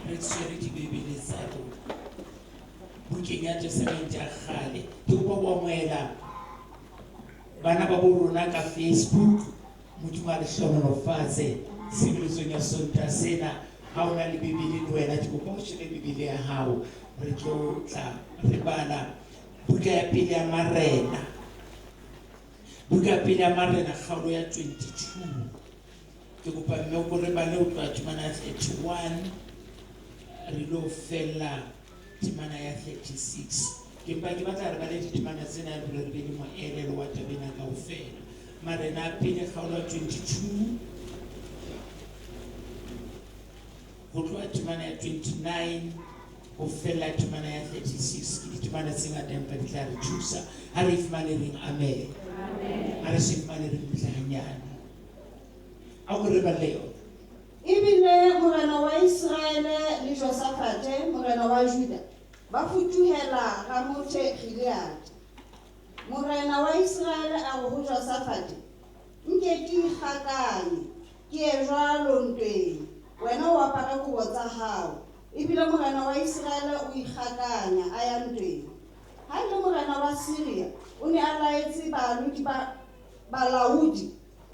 re tswere dibebele tsa rona bukeng ya Testamento ya kgale ke go boamogela bana ba bo rona ka Facebook Modimo a lehlohonolo fatshe sebeletsong ya Sontaha sena ha o na le bebele le wena ke kopa o shebe bebele ya hao re tlo tla re bala buka ya pele ya Marena kgaolo ya 22 ke kopa mme o re bale ho tloha temana ya 31 re lo fella temana ya 36 ke batla re bale ditemana tsena ya re be le moelelo wa tabena kaofela. Marena a pele kgaolo ya 22 go tloha temana ya 29 go fella temana ya 36 ke ditemana tse ngata empa di tla re thusa ha re fumane reng amen. Ha re se fumane re mhlahanyana a go re balle yona. Ebile morena wa Israele le Josafate morena wa Juda ba futuhela Ramothe Gilead. Morena wa Israele a go Josafate nke ke ikgakanye ke e jwalo ntweng wena o apara kobo tsa hao. Ebile morena wa Israele o ikgakanya a ya ntweng. Ha le morena wa Syria o ne a laetse balaodi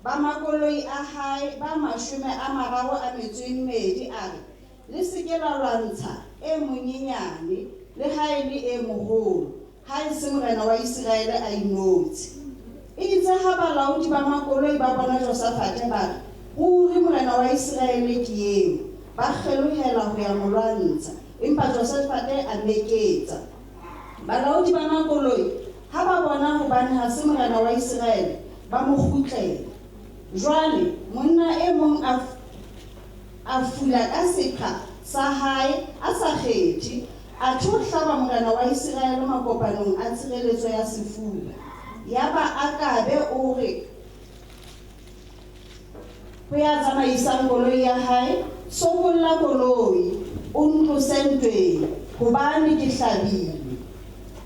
ba makoloi a hae ba 32 a re le se ke la lwantsha e monyenyane le ha e le e moholo ha e se morena wa Israele a inotse. E itse ha balaodi ba makoloi ba bona Josafate ba re o re morena wa Israele ke eo ba kgelohela ho ya molwantsha empa Josafate a meketsa. Balaodi ba makoloi ha ba bona hobane ha se morena wa Israele ba mo kgutlela. Jwale monna e mong a fula ka sekga sa hae a sa kgethe a hlaba morena wa Israele makopanong a tshireletso ya sefuba. Yaba akabe o re ho ya tsamaisang koloi ya hae sokolla koloi o ntlose ntweng hobane ke hlabile.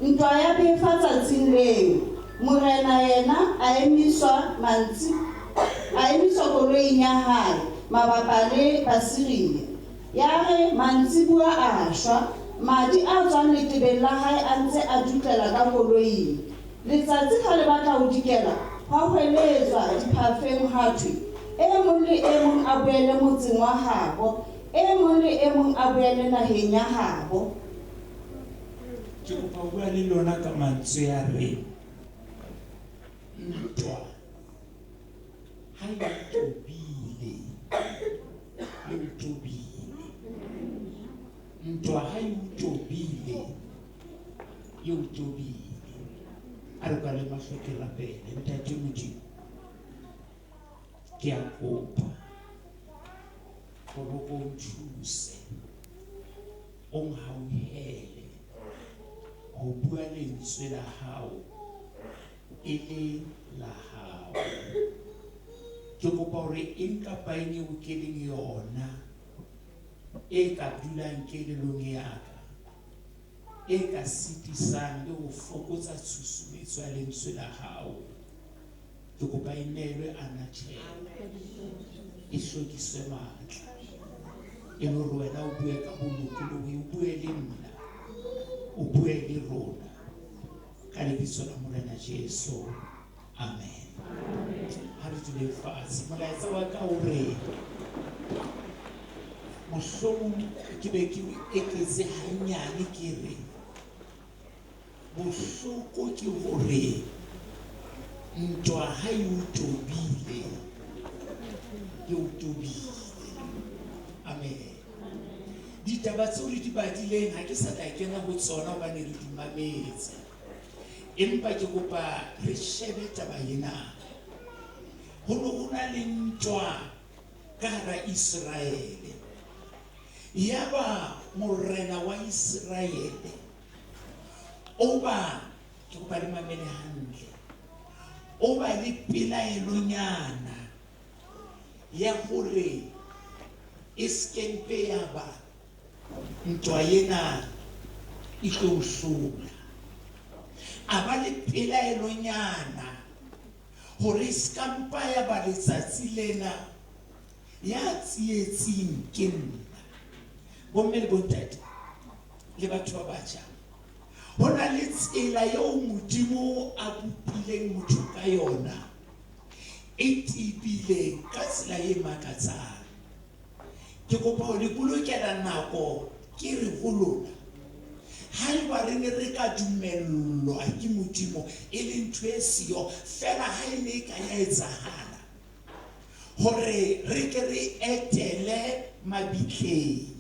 Ntwa ya befa tsatsing leo morena yena a emiswa koloing ya hae mabapa le Basiria. Ya re mantsibua a shwa madi a tswang letebeng la hae a ntse a dutlela ka koloing. Letsatsi ha le batla ho dikela hwa hweletswa diphafeng ha thwe e mong le e mong a boele motseng wa habo e mong le e mong a boele naheng ya habo. Ke kopa ho bua le lona ka mantswe ya re ntwa ha e tobile le tobile. Ntwa ha e tobile le tobile. A re ka le mahlo ke rapele ntate Modimo ke a kopa gore o nthuse o nghauhele ho bua lentswe la hao e le la hao. Ke kopa hore eng kapa eng eo ke leng yona e ka dulang kelellong ya ka e ka sitisang le ho fokotsa tshusumetso ya lentswe la hao. Ke kopa e nelwe anatjela e hlokiswe matla e le hore wena o bue ka bolokolohi o bue le nna o bue le rona ka lebitso la morena Jesu amen. Ha re dule fatshe molaetsa wa ka o re mohlomong ke be ke eketse hanyane ke re bohloko ke hore ntwa ha e tobile e tobile. Amen. Ditaba tseo re di badileng ha ke sa tla kena ho tsona hobane re di mametse, empa ke kopa re shebe taba ena. Ho na le ntwa ka hara Israele. Yaba morena wa Israele oba ke kopa le mamele hantle oba le pelaelonyana ya hore iskempe yaba ntwa ena e tlo hlola. Aba le pelaelonyana hore iskampa yaba letsatsi lena ya tsietsing ke nna. bomme le bontate le batho ba batjha ho na le tsela eo Modimo a bopileng motho ka yona e tibile ka tsela e makatsang. Ke kopa ho le bolokela nako ke re ho lona ha eba re ne re ka dumellwa ke Modimo e le ntho e siyo fela ha e ne ka ya etsahala hore re ke re etele mabitleng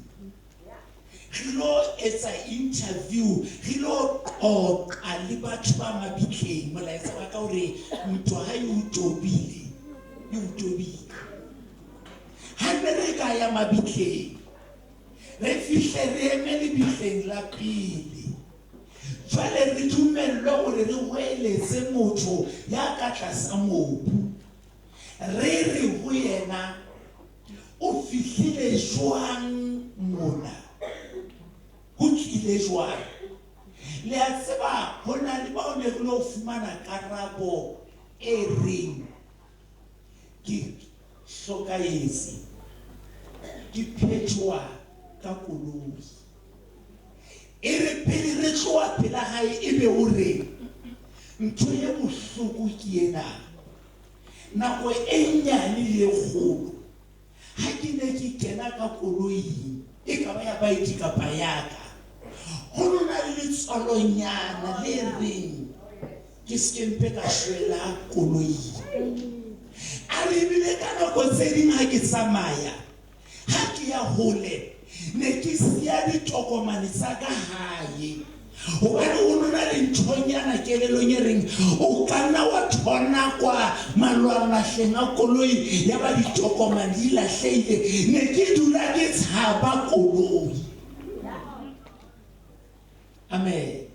re lo etsa interview re lo qoqa le batho ba mabitleng. Molaetsa wa ka hore ntwa ha e utobile ha re ka ya mabitleng re fihle re eme lebitleng la pele jwale re dumellwe hore re hoeletse motho ya ka tlasa mobu re re ho yena o fihlile jwang mona ho tlile jwang. Le a tseba ho na le bao ne re lo fumana karabo e reng ke hlokahetse ke phethwa ka koloi e re pele re tloha pela hae e be o re ntho e bohloko ke ena nako e nyane le kgolo ha ke ne ke kena ka koloing e ka ba ya baeti kapa ya ka ho na le letsolonyana le reng ke skempe ka shwela koloing a re bile ka nako tse ding ha ke tsamaya ha ke ya hole ne ke siya ditokomane tsa ka hae hobane o na le nthonyana kelelong e reng o ka nna wa thona kwa malwalahleng a koloi ya ba ditokomane di lahlehile ne ke dula ke tshaba koloi. Amen.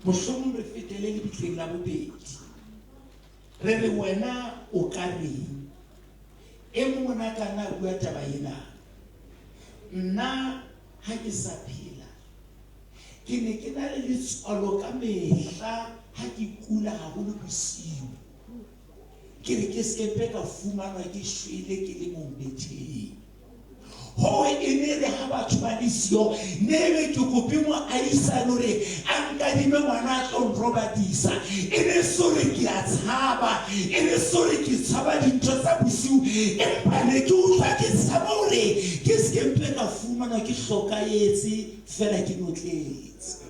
Mohlomong re fetele lebitleng la bobedi re re wena o ka reng e mona ka nna bua taba ena nna ha ke sa phela ke ne ke na le letswalo ka mehla ha ke kula haholo bosiu ke re ke sekepe ka fumanwa ke shwele ke le mombetheng ho e ne re ha batho ba le siyo nebe ke kope mo aisane hore a nkadime ngwana a tlo nrobadisa e ne sore ke a tshaba e ne sore ke tshaba dintho tsa bosiu empa ne ke utlwa ke tshaba hore ke sekepe ka fumanwa ke hlokahetse fela ke notletse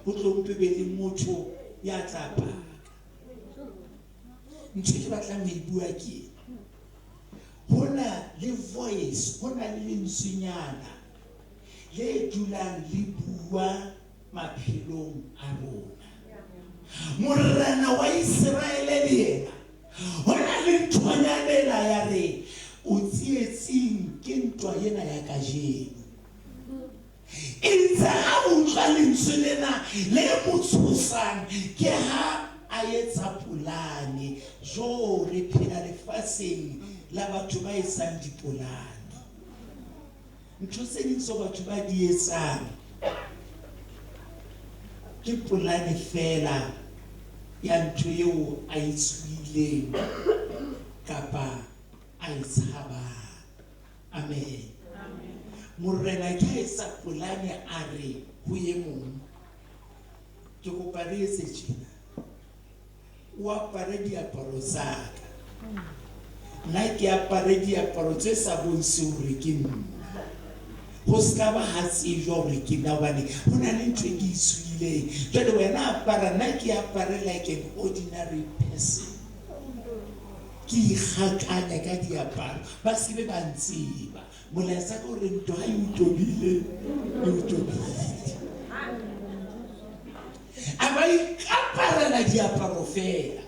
ho tlo mpebe le motho ya tlapa ntho ke batlang ho e bua ke hona le voice hona le lentswenyana le dulang le bua maphelong a rona. Morena wa Israele le yena hona le nthonyana ela ya re o tsietsing ke ntwa ena ya kajeno e tsa ha o tla lentswe lena le motshosang ke ha a etsa polane jo re phela lefatsheng la batho ba etsang dipolane ntho tse ding so batho ba di etsang ke polane fela ya ntho eo a itswileng kapa a itshabang. Amen. Morena ke etsa polane a re ho ye mong ke kopa re etse tjena o apare diaparo tsa ka nna ke apare diaparo tse sa bonse hore ke nna ho ska ba ha tsejwa hore ke nna hobane ho na le ntho e ke itswileng jwale wena apara nna ke apare like an ordinary person ke ikgakanya ka diaparo ba se be ba ntseba molaetsa ka hore ntho ha e utobile a ba ikaparela diaparo fela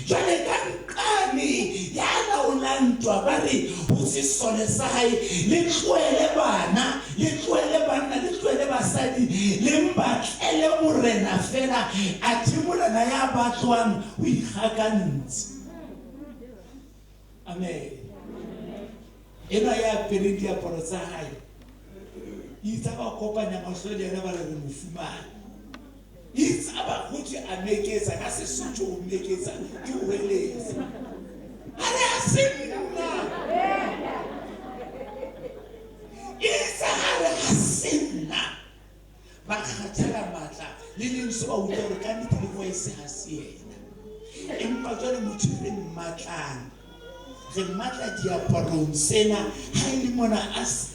jwale ka nkane ya laola ntwa ba re ho se sone sa hae le tlohele bana le tlohele banna le tlohele basadi le mbatlele morena fela a thi morena ya batlwang ho ikgakantse. Amen. Ena ya pere diaparo tsa hae itsa ba kopanya mahlodi yana ba re mofumane itsaba ukuthi amekeza ngasesuthu umekeza ke uweleza ala asimna isa le leng se ba utlwa gore ka nnete le voice ha se yena empa jwale motho re mmatlang re mmatla diaparong sena ha e le mona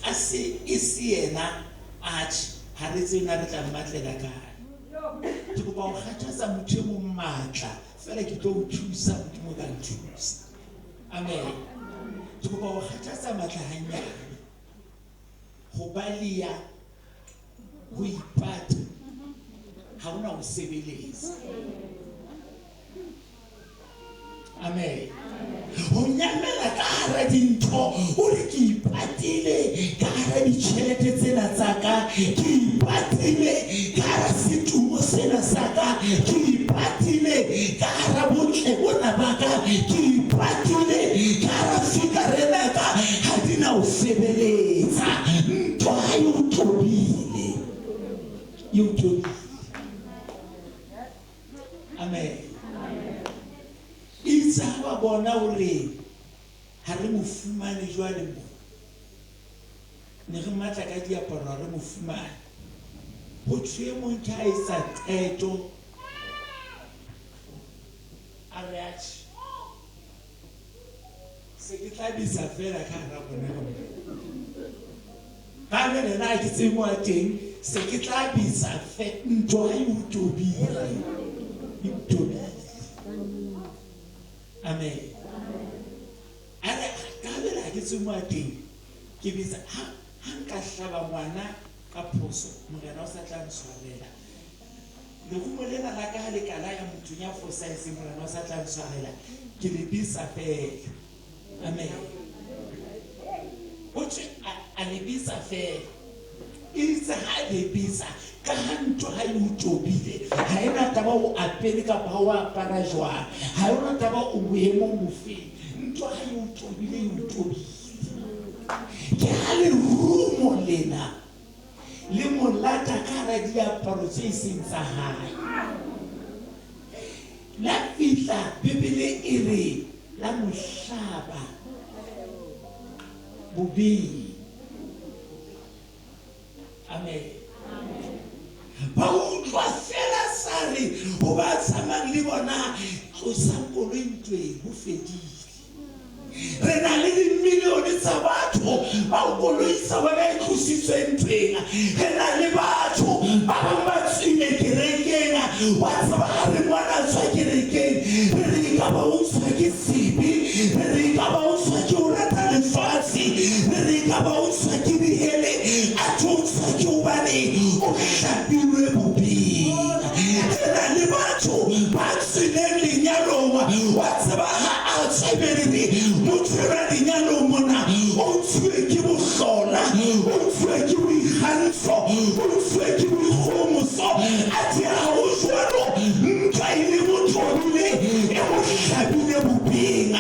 a se e se yena atjhe ha re tsena re tla mmatlela kae ke kopa ho kgathatsa motho e mong matla fela ke tlo o thusa Modimo ka nthusa amen ke kopa ho kgathatsa matla hanyane ho baleya ho ipata ha ona ho sebeletsa amen ho nyamela ka hara dintho o re ke ipatile ka hara ditjhelete tsena tsa ka ke ipatile ka hara setumo sena sa ka ke ipatile ka hara botle bona ba ka ke ipatile ka hara fikarena ka ha di na ho sebeletsa ntwa ha e o tobile amen itse ha ba bona hore ha re mo fumane jwale mo ne re matla ka diaparo ha re mo fumane ho thwe mong ke ha e sa qeto a re atjhe se ke tla bisa fela ka hara bona ka le nna ke tsemo a teng se ke tla bisa fe ntwa e o tobile amen ale ka bela ke tsemo a teng ke bitsa ha nka hlaba ngwana ka phoso morena o sa tla ntshwarela le go molena la ka le kala ya motho ya fosa e se morena o sa tla ntshwarela ke le bisa fela amen o tse a le bisa fela itse ha le bisa ka ntwa ha e o tobile ha ena taba o apere ka ba o apara jwang ha ena taba o boemo mofe ntwa ha e o tobile ke ha le rumo lena le molata ka hara diaparo tse seng tsa hae la fihla Bibele e re la mohlaba bobedi amen ba utlwa fela sare ho ba tsamang le bona tlosa koloi ntweng ho fedile re na le dimilione tsa batho ba o koloisa bona e tlositswe ntweng re na le batho ba bang ba tswile kerekeng wa tsaba ha re ngwana tswa kerekeng re re ka ba o tswa ke sibi re re ka ba o tswa ke o rata lefatshe re re ka ba o tswa ke dihele a tswa ke o bane o hlapilwe bobedi re na le batho ba tswileng lenyalong wa tsaba ha a tsebelele motho ra lenyalong mona o tswe ke bohlola o tswe ke boikgantsho o tswe ke boikgomoso a di ha o jwalo ntwa e le motobile e mo hlabile bobeng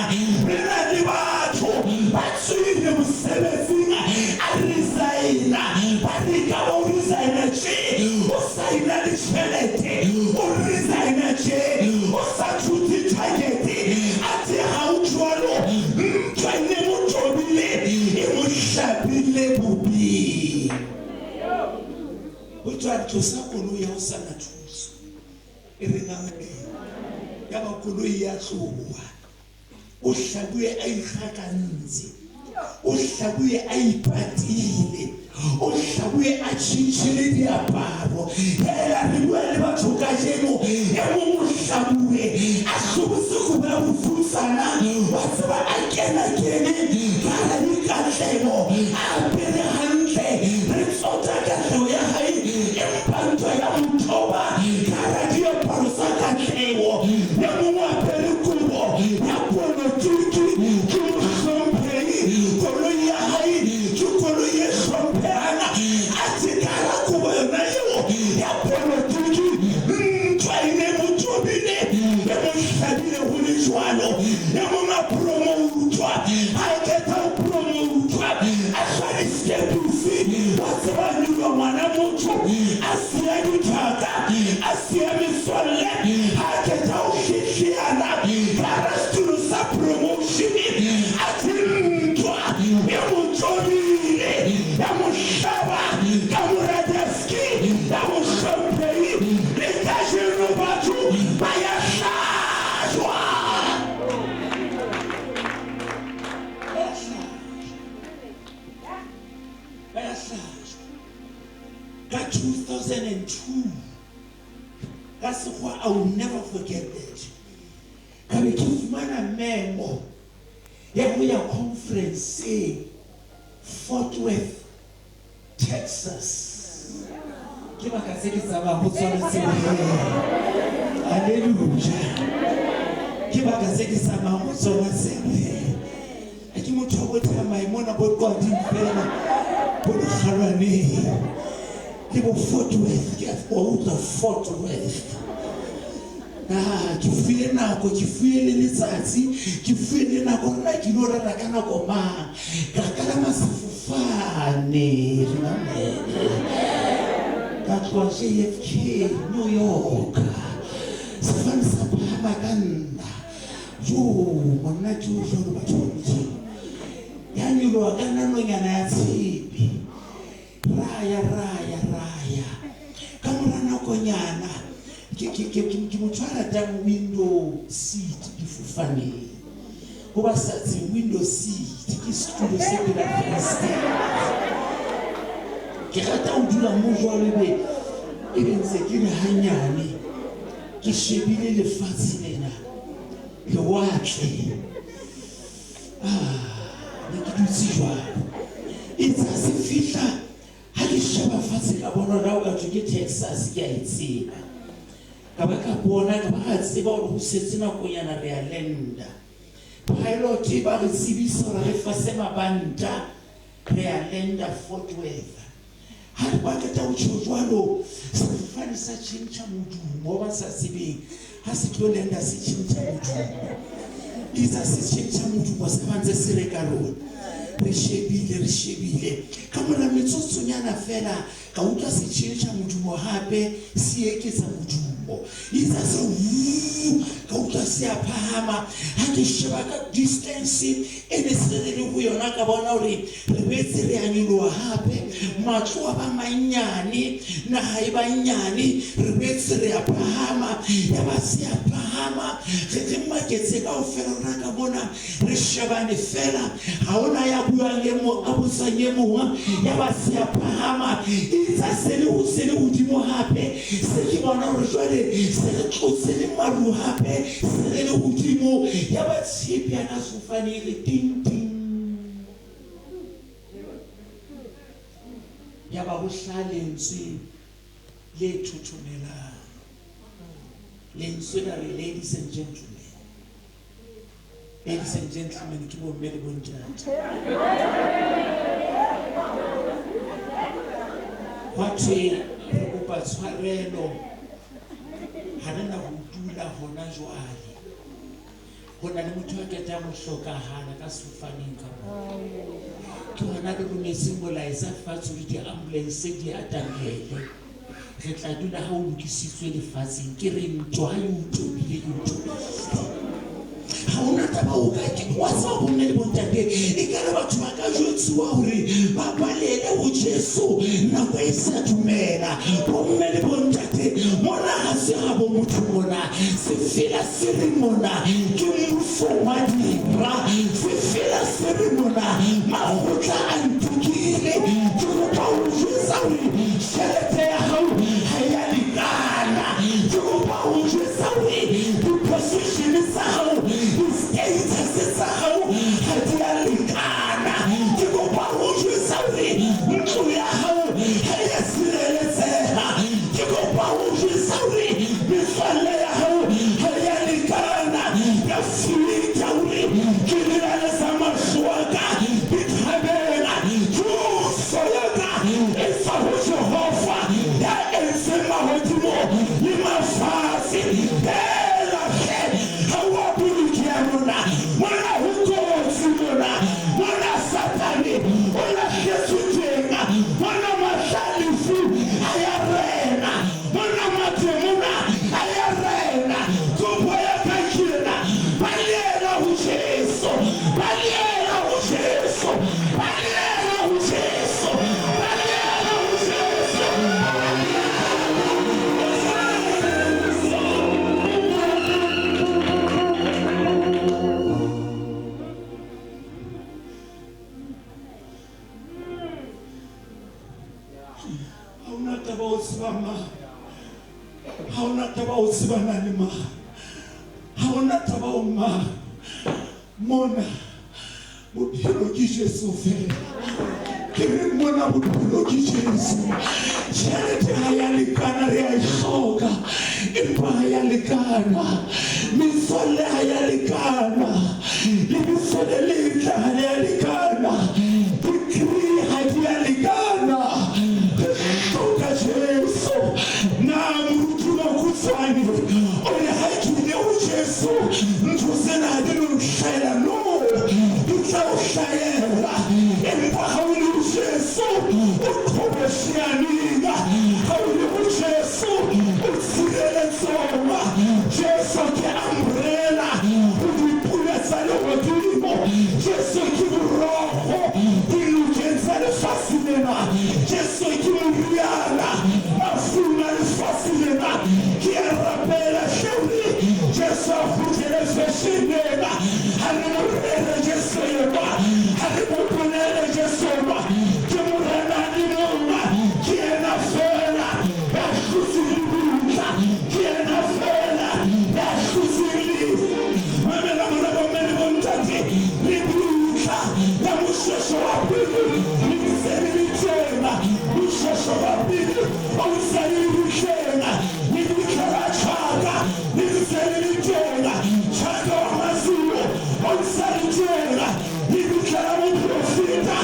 re na le batho ba tswile mosebetsing a resigna ba re ka ba o resigna tje o saina ditjhelete o resigna tje o sa thuti targete a di ha o jwalo ntwa e le motobile e mo hlabile bobeng o tswa tlosa koloi ya o sana thuso e re ngame ya ba koloi ya tloha o hlabuye a ikgakantse o hlabuye a ipatile o hlabuye a tjhintjhile diaparo hela re bua le batho ka jeno e mo hlabuye a hlobose go ba bofutsana wa tseba a kena kene ka hara dikatlego a apere hantle re tsota katlego ya hae empa ntwa ya mothoba ka hara diaparo sa katlego ya mongwe apere kobo ya polotiki ke mohlomphehi koloi ya hae ke koloi e hlomphehang a tsekara kobo yona eo ya polotiki ntwa e ne motobile e mo hlabile go le jwalo e monga promo utlwa ha e keta o promo utlwa a hlwa diskepisi wa tseba nyulo ngwana motho a siya dithaka a siya meswalle ha e keta o hlehleyana ka rastulo sa promotion a ti ntwa e motobile ya mo hlaba ka moradeski ya mo hlomphehi le Got 2002. That's why I will never forget that. Can we give man a memo? Yeah, we are conference Fort Worth, Texas. Give a cassette hallelujah. Give a cassette I give you trouble time my mona about God in Pena. Put a harani. Give a Fort Worth. Give all the Fort Worth. Kifile nako kifile letsatsi kifile nako nna ke lo rera kana go mang ka kala masifufane that was JFK New York sifane sa phama ka nna jo monna ke o jolo batho ya nyolo ka nano nyana ya tshipi raya ka mora nako nyana ke motshwara tang window seat difufane go ba satse window seat ke studio se ke la festa ke rata o dula mo jwale be e bentse ke re hanyane ke shebile lefatshe lena le watle ne ke dutse jwalo e tsa se fihla ha ke sheba fatshe ka bona ra o ka ke Texas ke a itseba ka ba ka bona ka ba tseba o go setse na go yana re a lenda pilot ba re tsebisa re fa se mabanta re a lenda Fort Worth ha ba ka ta o tshojwalo sefane sa tšhintšha modumo ba sa sebeng ha se tlo lenda se tšhintšha modumo isa se tšhintšha modumo se bantse se re ka rona re shebile ka mora metsotsonyana fela ka utlwa se tšhintšha modumo hape se eketsa modumo isa se ka utlwa se a phahama ha ke sheba ka distance ene se le go yona ka bona hore re betse re a nyoloha hape matlo a ba manyane na ha e ba nyane re betse re a phahama ya ba se a phahama re maketse ka ofela rona ka bona re shebane fela ha ona ya buang le mo a botsanye moa ya ba se a phahama itsa se le hodimo hape se ke bona hore jwale se re tlotse le maru hape se le hodimo ya ba tshipi ana sofane le ting ya ba go hlalentse le thuthumela lentswe la re ladies and gentlemen ke bo mme le bontate batho re kopa tshwarelo ha re na go dula hona jwale go na le motho a ketang go hlokahala ka sefofaneng ka bona ke hona re rometseng molaetsa fatshe le di-ambulance di atamele re tla dula ha o lokisitswe lefatsheng ke re ntwa ha e utobile ha ona taba o ka ke wa sa go nne le bontate e ka re batho ba ka jwetsiwa hore ba balele ho Jesu nako e sa dumela bo mme le bontate mona ha se ga bo motho mona se fela se re mona ke mofo wa dira se fela se re mona magotla a ntukile ke go ba o jwetsa hore tšhelete ya hao ha ya lekana ke go ba o jwetsa hore di-position tsa hao di-status tsa hao ha di a lekana ke go ba o jwetsa hore ntlo ya hao ha ya sireletsega ke go ba o jwetsa hore metswalle ya hao ha ya lekana ya filita hore ke dirane sa mašoaka di thabela thuso yaka e fa go Jehova ya etse magodimo le mafatshe fela ga wa bolokia rona mona go kotsi mona mona satane o latlhetswe teng Ha ona taba o tseba mang. Ha ona taba o tseba na le mang. Ha ona taba o mang. Mona bophelo ke Jesu fela. Ke re mona bophelo ke Jesu. Tjhelete ha ya lekana re a e hloka. Empa ha ya lekana. Metswalle ha ya lekana. Lebitso le letle ha le ya lekana. Degree ha di ya lekana. Re hloka Jesu. Na moruti Makutsoane o re ha ke ile ho Jesu ntho tsena ha di no hlahela no. Di tla o hlahela. Empa ha o le ho Jesu o qhoboshianina. Ha o le ho Jesu o tshireletswa. Jesu ke umbrella ho dipula tsa lehodimo. Jesu ke borokgo dinokeng tsa lefatshe lena. Jesu ke moriana mafung a lefatshe lena. Ke a rapela hlori Jesu a kgutlele fashion lena. Ha re mo rere Jesu yena. Ha re mo ponele Jesu yena. Ke morena le mongwe. Ke ena fela ya hlotse ke ena fela ya hlotse. Mamela morena mmele bontate le butla ya moshweshwe wa pele. Le tsene le tsena moshweshwe wa pele o tsene le tsena le butla la tshaka le tsene le tsena tshaka wa mazulu o tsene le tsena le butla la moprofita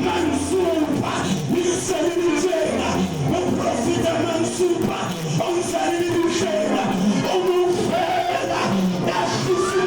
Mansupa le tsene le tsena moprofita Mansupa o tsene le tsena o mo fela ya hlotse.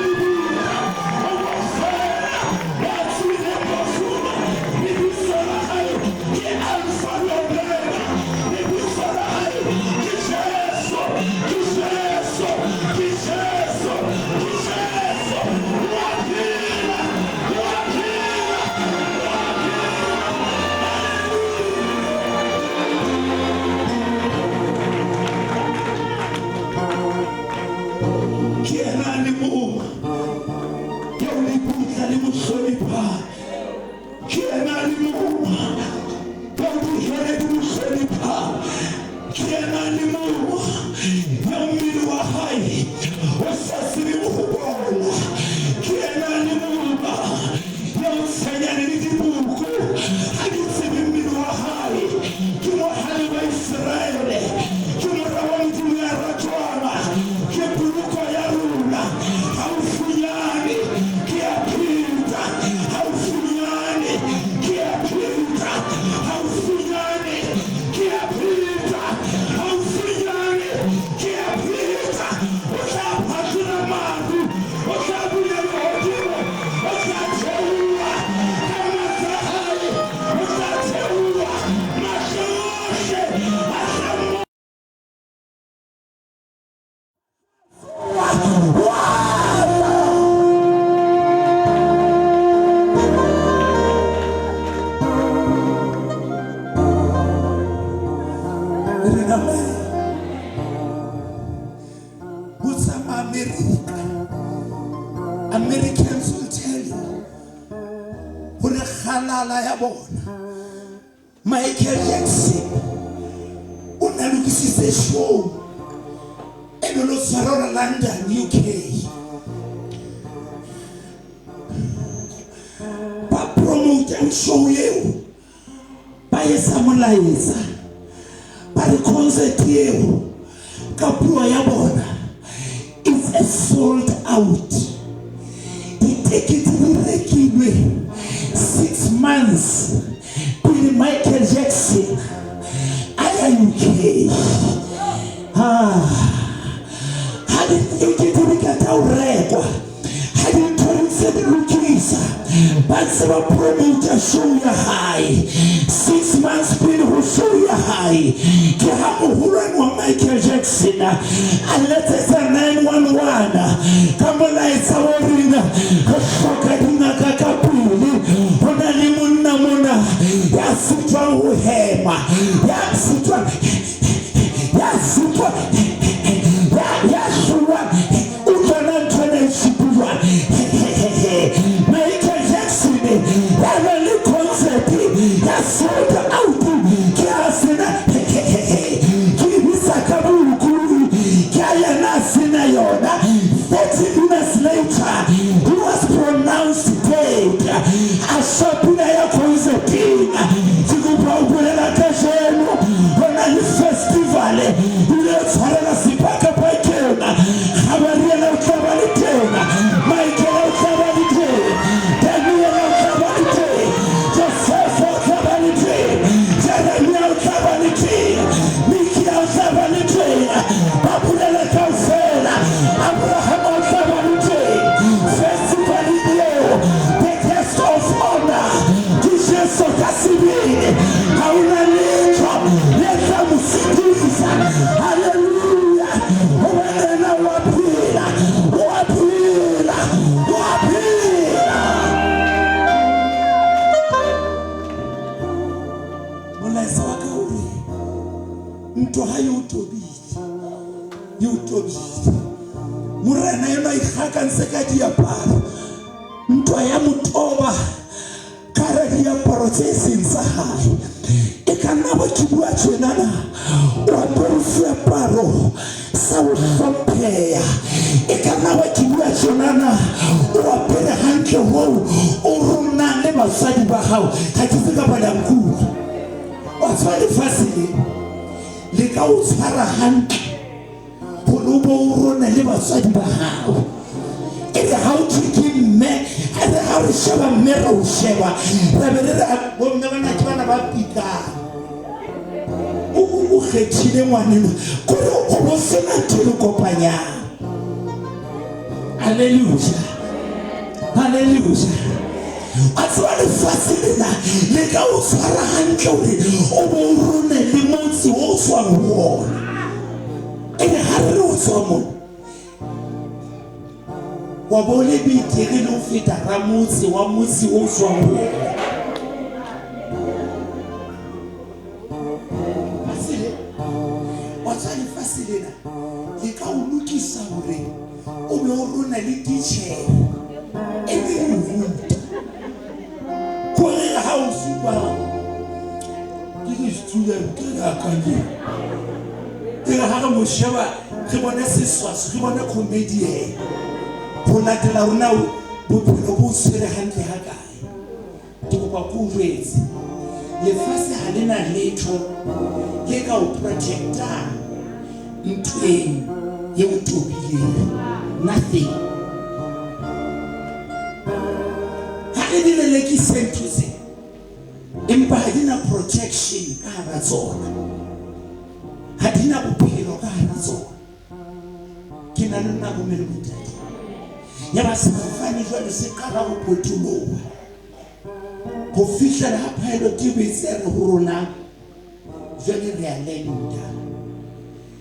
Americans will tell you hore khalala ya bona Michael Jackson o na lokisitse show e lo tshwarela London UK ba promote show yeo ba yesa Molaetsa ba re concert yeo ka puo ya bona it's a sold out. Take it to the 6 months with Michael Jackson. I am UK. How did you get to get out red? How did you turn the rookies? But some promoter show you high. 6 months been who show you high. Kihamu huran wa Michael Jackson. And let us 911. Molaetsa wa rena go hloka dingaka ka pele go na le monna ya sutwa ho hema ya sutwa ya shura o tsana tsana shipua Michael Jackson ya le concert ya sold out ke asena molaetsa wa ka ore ntwa ha yo tobile morena yena ikgakantse ka diaparo ntwa ya motoba kare diaparo tse seng tsa hae e ka nna ba ke bua tjenana o apere seaparo sa ho hlompheha e ka nna ba ke bua tjenana o apere hantle hoo o ronang le basadi ba hao ga ke se ka balankula wa tshwa lefatshe le ka o tshwara hantle gore o bo o rone le basadi ba hao e re ha o ke mme e re ha re sheba mme re o sheba re be re re bomme bana ke bana ba pikang o kgethile ngwaneno kore o bo sena ntho le kopanyang. Haleluya, haleluya. A tswa lefatshe lena le ka o tshwara hantle gore o bo o rone le motse o tswang ho ona e re ha re o tswa mona wa bole betere le ho feta ramotse wa motse o tswang ho ona. Wa tswa lefatshe lena le ka o lokisa gore o be o rona le ditšhere e be o ruta gore ha o supa ke di-student ke akanye e re ha re mo sheba re bone seswase re bone comedian go latela rona bophelo bo tshwere hantle ha kae. Ke kopa ko o jwetse lefatshe ha le na letho le ka o protectang ntweng ye o tobileng nothing. Ha e di lelekise ntho tse empa ha di na protection ka hara tsona, ha di na bophelo ka hara tsona. Ke na le nna bomele botate ya ba sefofane jwale se qala ho potoloha go fihlela ha pilot e betse re ho rona jwale re a lenda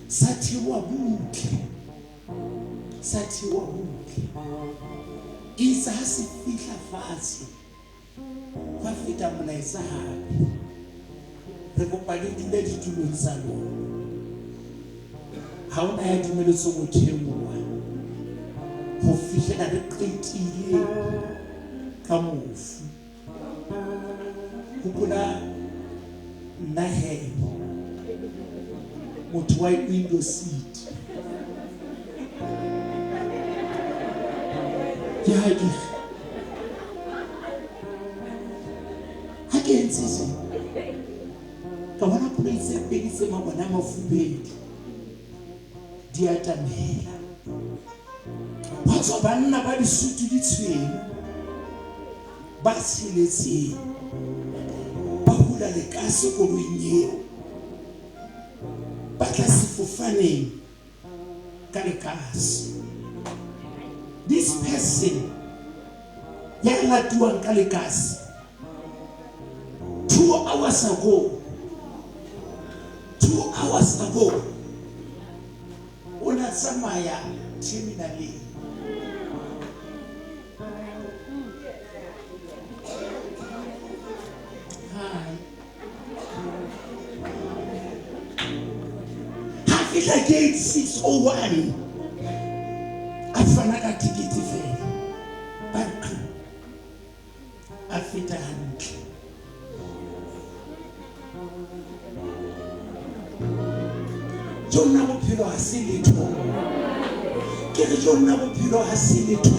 sa thiwa butle isa ha se fihla fatshe ba feta Molaetsa hape re kopa le dule ditulong tsa lona. Ha ona ya dumeletso go theoha go fihlela re qetile ka mofu. Hopola nna he motho wa window seat ya ha ke ntse ka bona pula tse pedi tse mabona mafubedi di atamela ba tswa banna ba disutu di tshweu ba tsheletseng ba hula lekase koloing eo ba tla sefofaneng ka lekase. This person ya latuwang ka lekase 2 hours ago o na tsamaya terminaleng. Fihla gate 601 a fana ka tikete fela barka a feta hantle. Jonna bophelo ha se letho ke re jonna bophelo ha se letho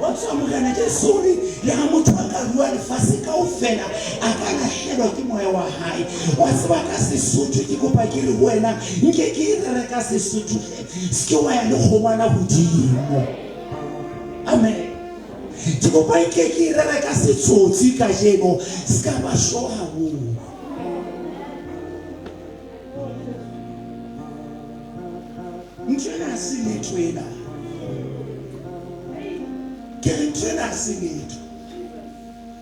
wa tswa mogana Jesu le ha motho a ka rua lefatshe kaofela a ka lahlelwa ke moya wa hae wa tseba ka Sesotho ke kopa ke re wena nke ke re ka Sesotho ske wa ya le kgomana hodimo. Amen. Ke kopa ke re ka Setsotsi ka jeno ska ba shoha ho ntwena se letwena ke ntwena se letwena.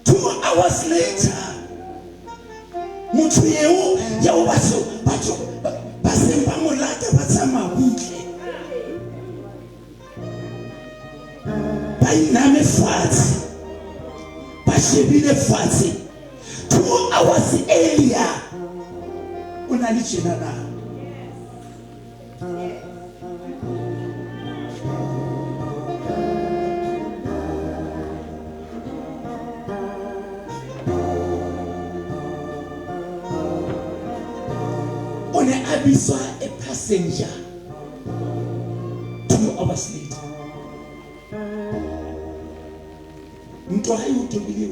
2 hours later motho eo ya o batho ba seng ba molata ba tsamaya butle ba iname fatshe ba shebile fatshe 2 hours earlier na le tjena na. O ne a biswa a passenger 2 hours later. Ntwa ha o tobile.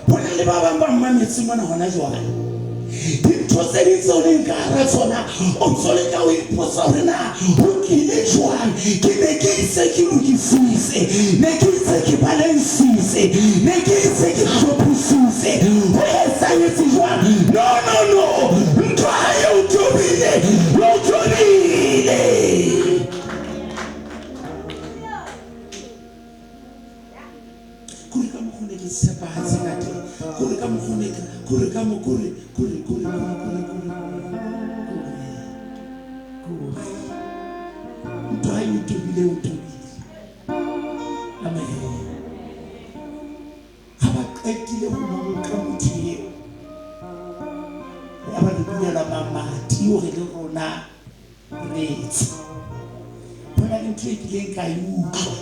Bona le ba bang ba mametse mona hona jwale. Dintho tse di tsone nka ra tsona o tsole ka o ipotsa hore na ho kile jwang ke ne ke itse ke lokisitse ne ke itse ke balansitse ne ke itse ke hlophisitse ho etsahetse jwang. No ntwa ha o tobile kuri ka mokgone ke sepahatse ka teng kuri ka mokgone kuri ka mokuri kuri ntwa o tobile amen. Ha ba qetile ho monka motho eo ya ba le buela mamati hore le rona retsi bona le ntho e kileng ka e utlwa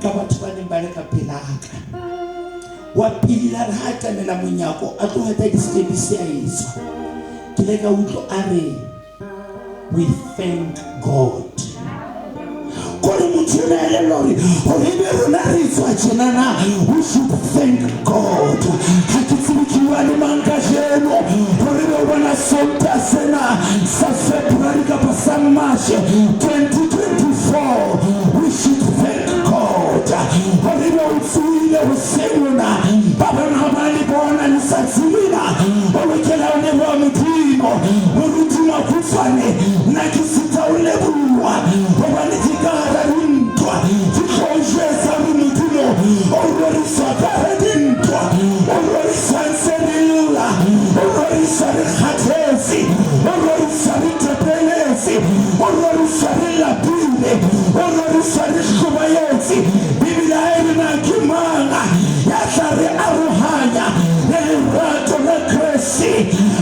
ka batho ba neng ba le ka pelaka wa pilila re ha tanela monyako a tloheta di-stebisi a etswa ke le ka utlwa a re we thank God kore motho ena ele lori hore ebe rona re etswa tjenana we should thank God. Ha ke tsebe ke bua le mang kajeno hore be o bona sonta sena sa February kapa sa March 2024 we should thank God. Hore be o tsuile ho sengona ba bang ha ba le bona le sa tsebila o lokela o ne bua Modimo moruti Makutsoane nna ke sita o leboha hobane ke ka hara dintwa ke tlo jwetsa hore Modimo o rorisa ka hara dintwa o rorisa ntse re lla o rorisa re kgathetse o rorisa re tepeletse o rorisa re lapile o rorisa re hlobaetse Biblia e re na ke manga ya tla re arohanya le lerato la Kreste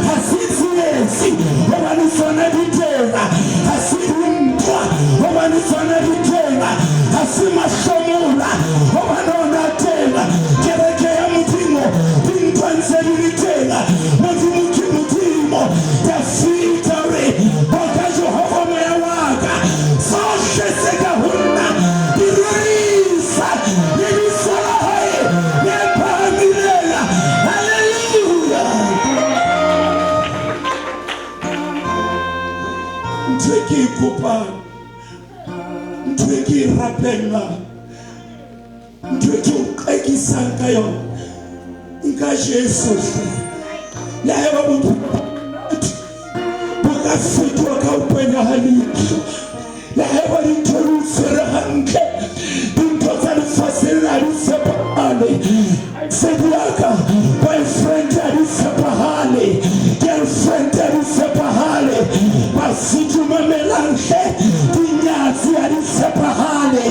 ha se tsietsi hobane tsona di tena ha se dintwa hobane tsona di tena ha se mahlomola hobane ona tena kereke ya Modimo dintwa ntse di tena Modimo ke Modimo ya victory boka Jehova moya waka tsohle tse ka ho nna di rorisa le di sola hae le phamilela. Hallelujah. Ntho e ke e kopang ntho e ke e rapellang ntho e ke o qekisang ka yona nka Jesu le ha eba motho bo ka fetwa ka ho penya ha leihlo le ha eba dintho di o tshwere hantle dintho tsa lefatsheng ha di tshepahale sedi ya ka boyfriend ha di tshepahale girlfriend ha di tshepahale basotho mamelang hle dinyatsi ha di tshepahale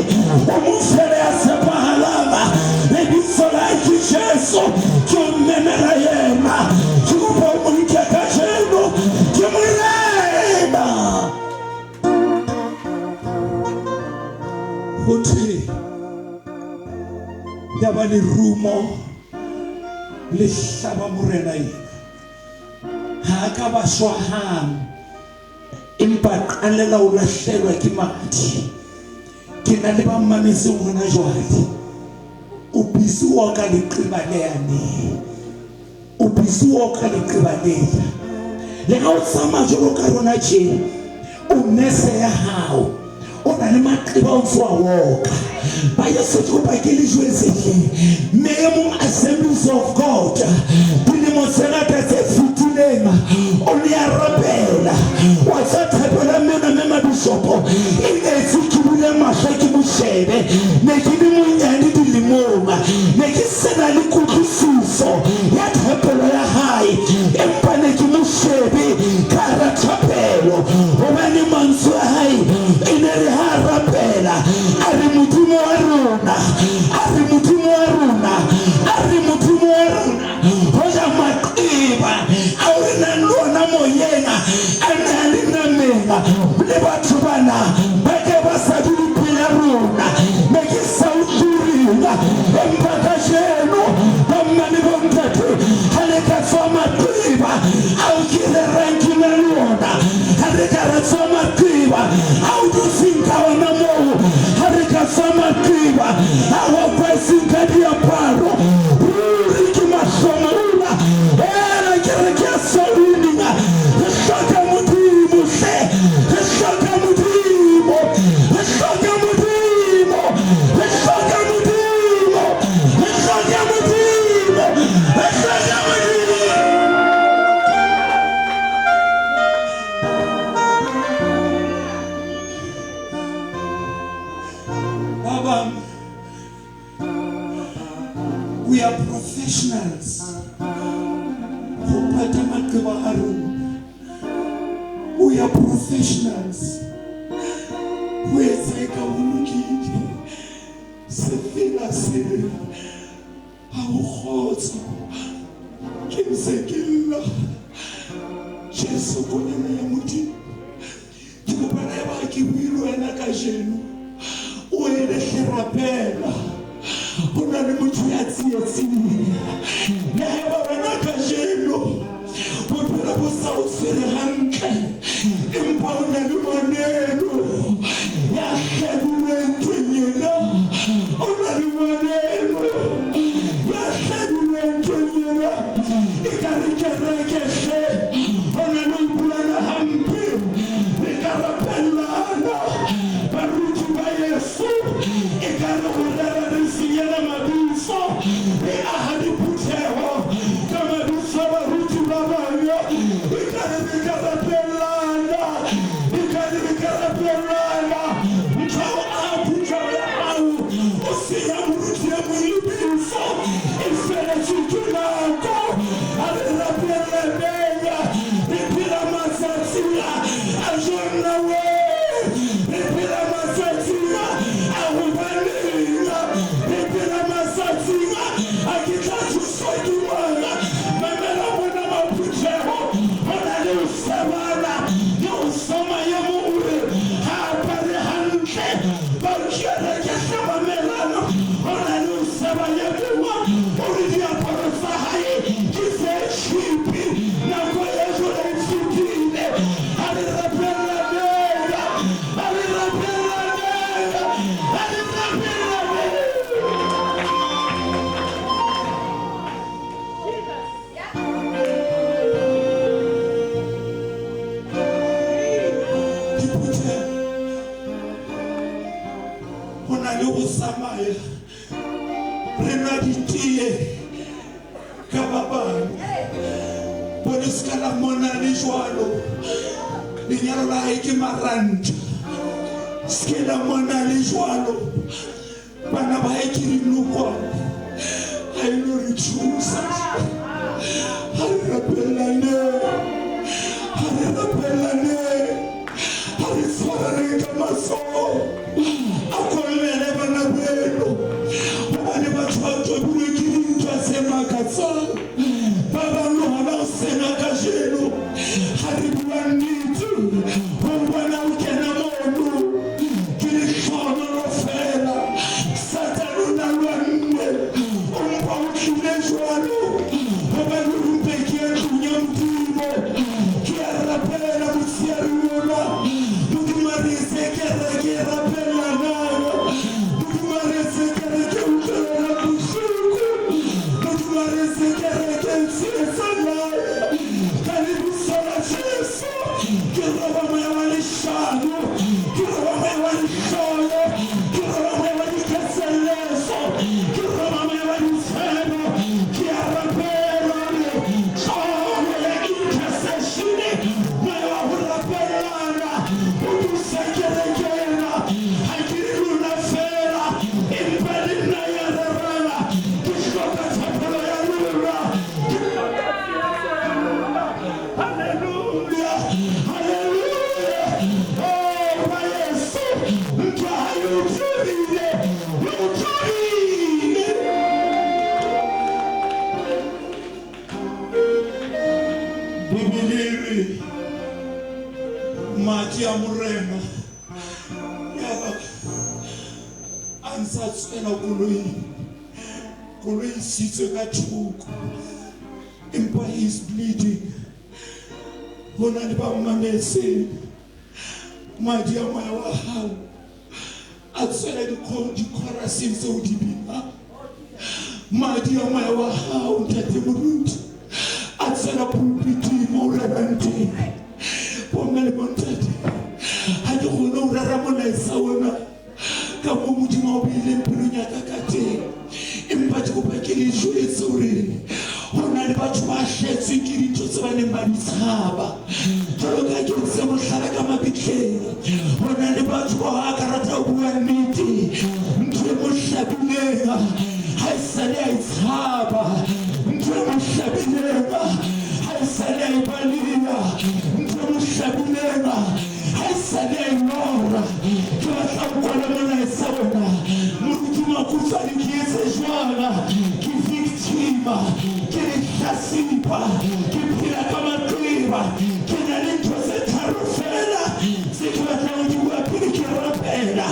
o mofele ya tshepahalama lebitso la ke Jesu ke o memela yena ke kopa o monke ka jeno ke mo leba ho thwe ya ba le rumo le hlaba morena ena ha ka ba shwahang empa qalela o lahlelwa ke madi ke na le ba mametseng hona jwale o bisi wa ka leqeba leane o bisi wa ka leqeba lea le ha o tsamaya jwalo ka rona tje o nese ya hao o na le maqeba o ntse wa woka ba Yesu ke ba ke le jwetseng maemong Assemblies of God dilemo tse ngata tse fetileng o ne a rapela wa tsa thapela mena me mabishopo e ne ke bule mahlo ke mo shebe ne ke di monyane dilemong ne ke sena le kutlwisiso ya thapelo ya hae empa ne ke mo shebe ka ra thapelo hobane mantswe a hae e ne re ha rapela a re Modimo wa rona a re Modimo wa rona a re Modimo wa rona ho ja maqeba a le batho bana ba ke ba sa dipela rona me ke sa utlwila empa ka jeno ba mma le bontate ha le ka tswa maqeba ao ke re ranki na lona ha re ka re tswa maqeba ao dusinka ona moo ha re ka tswa maqeba ao kwasinka diaparo ruri ke mahlomona ela ke re ke a sauninga re hloka modimo hle re hloka modimo re hloka modimo re hloka modimo re hloka modimo re hloka modimo. Baba, we are professionals. We are professionals. We take a look se fela se ha o khotso ke msekilla Jesu kona ya muti ke bana ba ke builo ena ka jeno o ele therapela ona le motho ya tsietsing ya ba bana ka jeno bophelo bo sa o tshwere hantle empa o na le maneno ya hlabuleng kenyena o na le maneno ya hlabuleng kenyena e ka re kereke hle o na le mpulana hampe e ka rapellana baruti ba Yesu e ka re go rera re senyela mabiso e aha diphutheho ka mabiso a baruti ba bangwe e ka re re ka rapellana e ka re re ka rapellana ntho a phutheho ya hao o senya moruti ya molebiso e feletse ke nako a re rapellanenya re phela matsatsing a jonna we re phela matsatsing a go banenga re phela matsatsing a ke tla thuswa ke ngwana mamela bona maphutheho go na le o sebana le o soma ye mo ore ga apare hantle ba kereke hle mamelano go na le o seba ye kewa ore diaparo tsa gae ke tse chipi nako ye jole e fetile a re rapellanenga a re rapellanenga a re rapellanenga. Diphutheho go na le go tsamaya re nwa ditie ka ba bangwe bone se ka la mona le jwalo lenyalo la gae ke maranta se ke la mona le jwalo bana ba gae ke dinokwane ga e no re thusa ga re rapellane ga re rapellane ga re tshwarane ka matsogo a kollele bana beno gobane batho ba tobilwe ke dintwa tse makatsang ba bangwe gona go sena ka jeno ga re bua nnete go bona o kena mono ke letlhonolo fela satane o na lwanne o mpa o tlile jwalo gobane o rumpe ke e tlong ya modimo ke a rapela motsheare ona modimo a re etse kere ke e rapellanana modimo a re etse kere ke utlwelela bohloko modimo a re etse kere ke tsietsanaye ka lebitso la Jesu ke roba moya wa leshano ke roba moya wa lehlolo ke roba moya wa diketseleso ke roba moya wa ditshebo ke a rapela tlhogo ya intercession moya wa go rapellana o dusa kerekena ga ke re lona fela empa le nna ya rerana ke hloka thapelo ya lona. Hallelujah, hallelujah. Oh, ba Yesu ntwa ha yo tlile yo tlile Bibiliri mati a morena ya ba a ntsa tsena koloi sitswe ka thoko empa he is bleeding. Hona le ba mametse madi a moya wa hao a tsela di-chorusing tseo di bina. Madi a moya wa hao ntate moruti a tsela pulpiting mo rabang teng. Bomme le bontate ha ke kgone ho rara molaetsa ona ka mo modimo o beileng pelong ya ka ka teng, empa ke kopa ke le jwetse hore hona le batho ba hletsweng ke dintho tse ba neng ba di tshaba. Jwalo ka ke ntse mohlala ka mabitleng, hona le batho bao a ka rata ho bua nnete, ntho e mo hlabileng ha e sale a e tshaba, ntho e mo hlabileng ha e sale a e balia, ntho e mo hlabileng ha e sale a e lora. Ke batla ho kwala molaetsa ona, moruti Makutsoane ke etse jwang? Ke victima, ke lehlasipa, ke phela ka maqeba, ke na le ntho tse tharo fela tse ke batlang ho di bua pele ke rapela.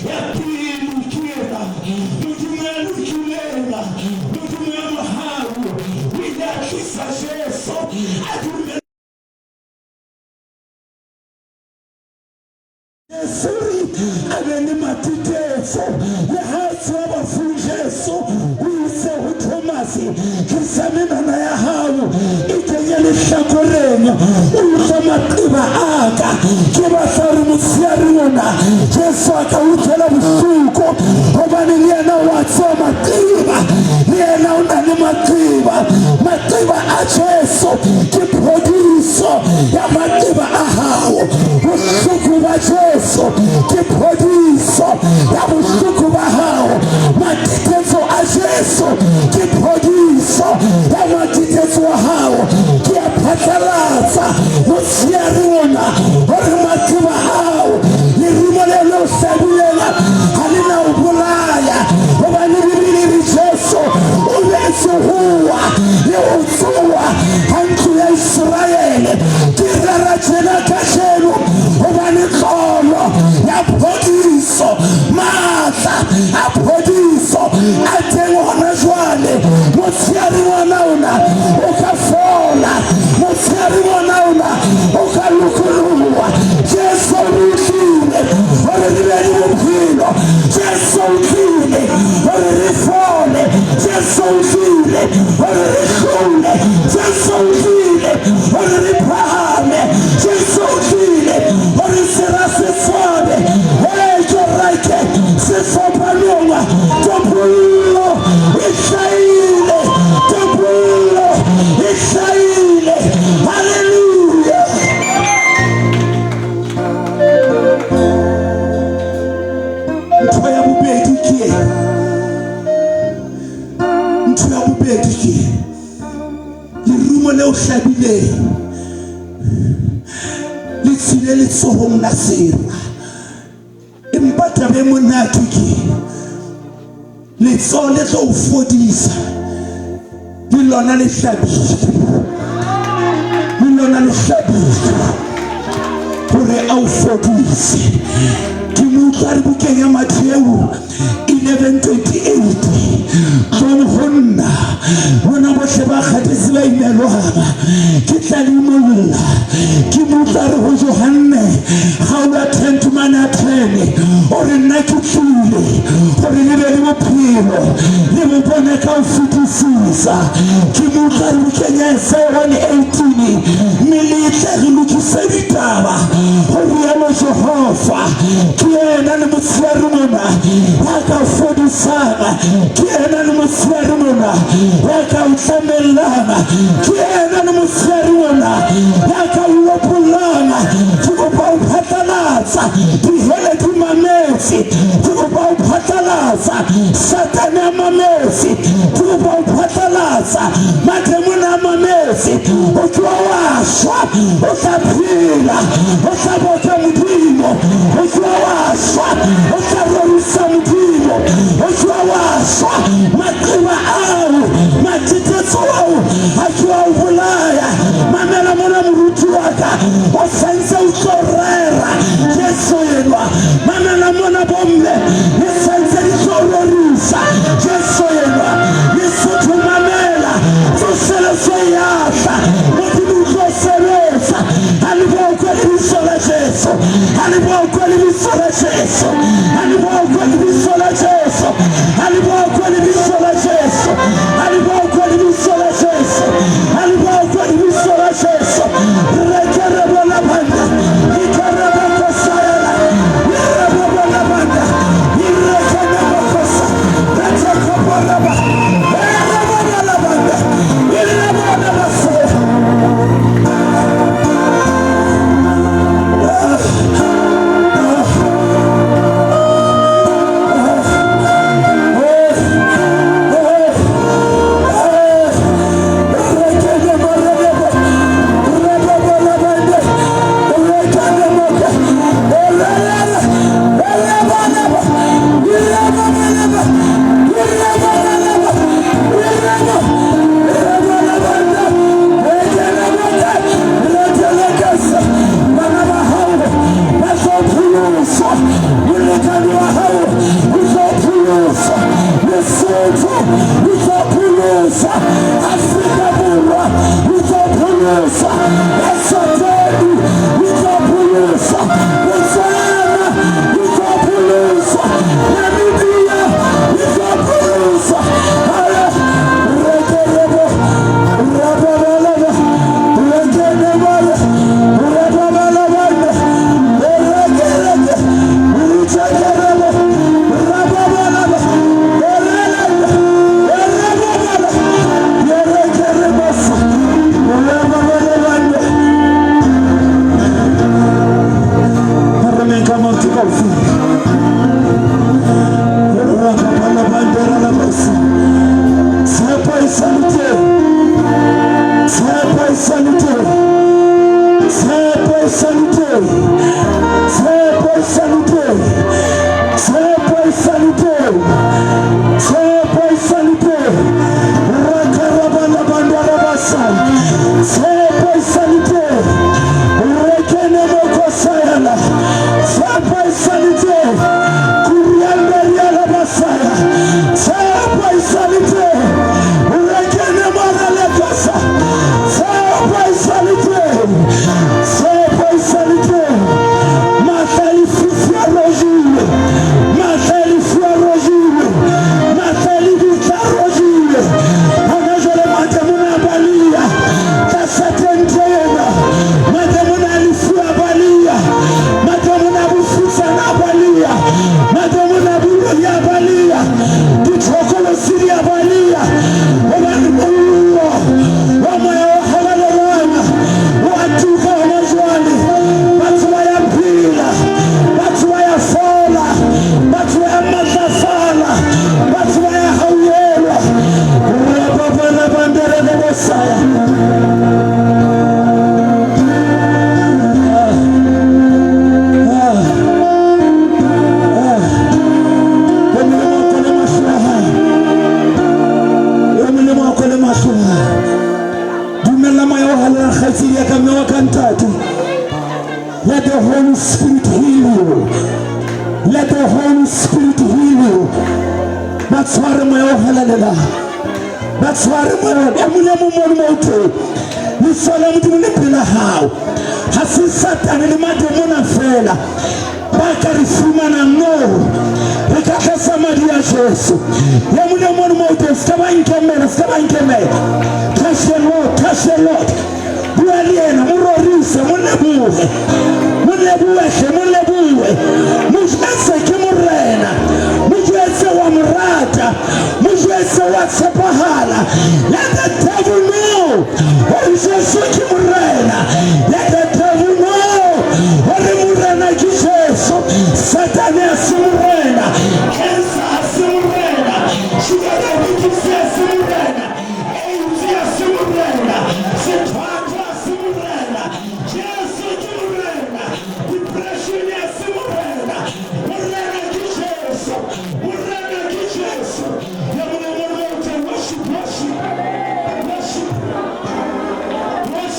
Ya pele ke ena, Modimo ya lokileng, Modimo ya mohau o ile a tlisa Jesu a dumela Suri abene matiteso le hatsi wa bafujeso o itse ho Thomas ke samena ya hao ikenye le hlakoreng o utlwa maqeba aka ke batla re motsiari ona Jesu aka utlwela bohloko hobane le yena wa tswa maqeba, le yena o na le maqeba a Jesu ke produce ya maqeba a hao. Bohloko ba Jesu ke produce ya bohloko ba hao. Matitetso a Jesu ke produce ya matitetso wa hao. Ke a phatlalatsa motsiari ona hore maqeba hao lerumo le lo hlabilela ha le na o bolaya hobane Bibele re Jesu o letse huwa le ho tsuwa hantu ya Israele. Ke rara tjena kajeno hobane tlolo ya phodiso, maatla a phodiso a teng hona jwale. Motsheare ngwana ona o ka fola, motsheare ngwana ona o ka lokololwa. Jesu o tlile hore re be le bophelo, Jesu o tlile hore re fole, Jesu o tlile hore re hlole, Jesu o tlile hore re phahame, Jesu o tlile hore sera se fole. Hey, ke right se fopalonga tobile e hlaile, tobile e hlaile. Hallelujah. Ntwa ya bobedi ke lerumo le o hlabileng le tsile letsohong la sera, empa taba e monate ke letsoho le tlo o fodisa le lona le hlabile, hore a o fodise. Ke mo utlwa re bukeng ya Matthew 11:28 tlo ho nna bona bohle ba kgathetse ba imelwang ke tla le molla. Ke mo utlwa re ho Johane ga o ya 10:10 ore nna ke tlile hore le be le bophelo le bo bone ka ho fetisisa. Ke mo utlwa re bukeng ya Isaiah 1:18 militle re lokise ditaba hore ya lo Jehova ke yena le motsheare mona ya ka fodisang, ke yena le motsheare mona ya ka utlamelang, ke yena le motsheare mona ya ka lopolang. Ke kopa o phatlalatsa dihele di mametse, ke kopa o phatlalatsa Satane a mametse, ke kopa o phatlalatsa mademona a mametse. O tloha wa shwa, o tla phela, o tla botsa Modimo, o tloha wa shwa, o tla rorisa Modimo, o tloha wa shwa. Maqeba ao matitetso ao a tloha o bolaya. Mamela mona moruti wa ka o santse o tlo Aliboko libisola Jesu. Aliboko libisola Jesu. Aliboko libisola Jesu. Aliboko libisola Jesu. Aliboko libisola Jesu. Rekerebo la banda. Ikarebo kosayala. Irebo la banda. Irekenebo kosa. Rekekobo la banda. Irebo la banda. Irebo la banda. Let the Holy Spirit heal you. Let the Holy Spirit heal you. That's why I'm hallelujah. That's why I'm ni salamu tumepila hao hasi satani ni mademona fela baka rifuma na ngoro rekaka samadi ya Yesu ya mune mwana mwote skaba inkeme touch the Lord bualiena murorise munebuwe mujese kimurena mujese wa murata mujese wa sepahala. Let the devil know what is your kimurena. Let the devil know what is murena kijesu. Satan asimurena, cancer asimurena, sugar diabetes asimurena, AIDS asimurena, setwata asimurena, Jesu kimurena, depression asimurena, murena kijesu, murena kijesu. Worship.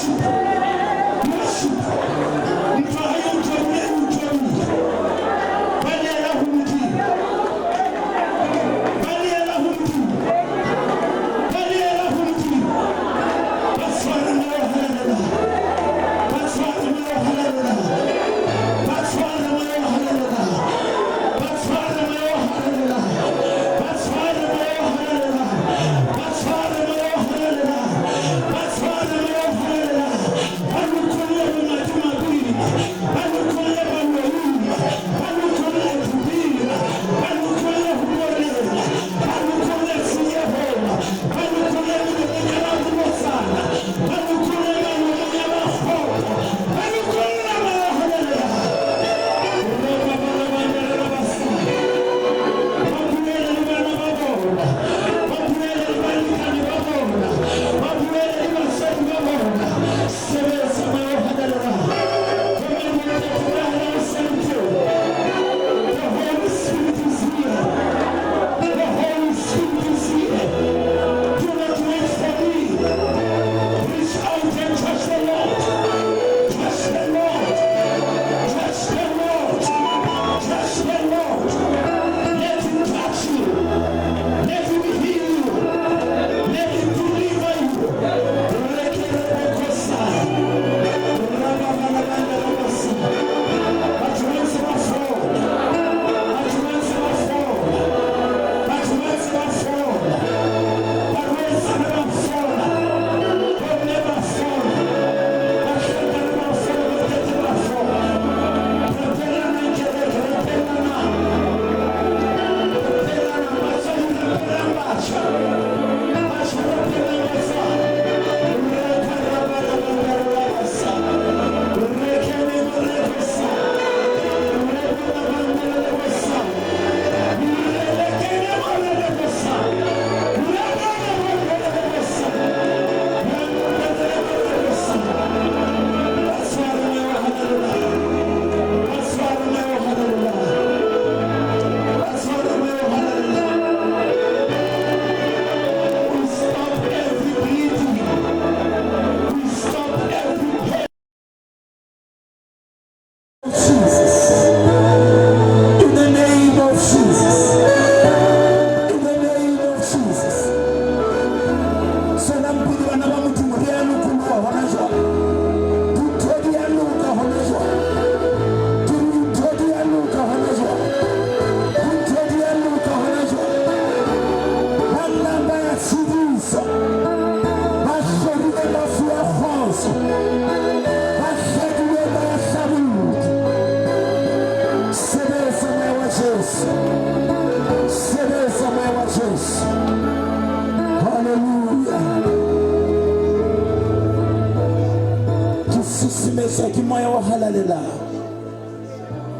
susumetswa ke moya wa halalela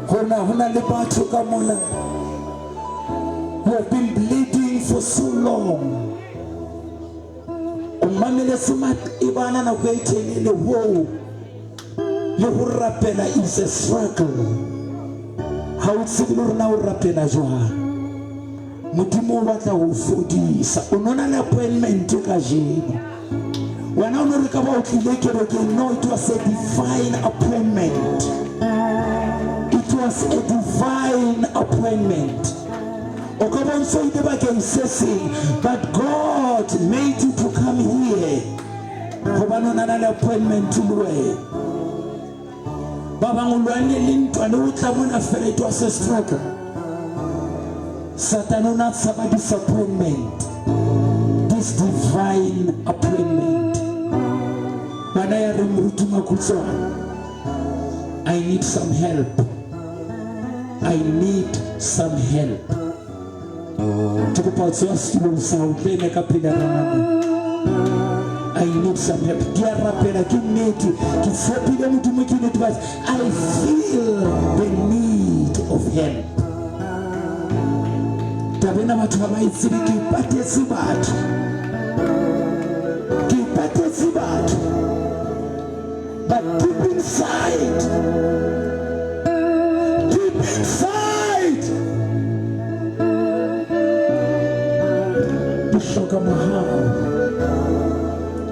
hona le batho ka mona who have been bleeding for so long. Umamele sumat ibana na go etelele ho le ho rapela is a struggle. Ha o tsebile rena o rapela jwang modimo o batla ho fodisa o nona le appointment ka jeno wena o no re ka ba o tlile kerekeng no, it was a divine appointment. It was a divine appointment. O ka bontsha ide bakeng se seng, but God made you to come here hobane o nana le appointment le wena. Ba bang o lwane le ntwa le o tla mona fela, it was a struggle. Satan o na tsaba disappointment, this divine appointment. Bana ya re moruti Makutsoane, I need some help. I need some help. I need some help. I feel the need of help. But deep inside, Bohloko mahao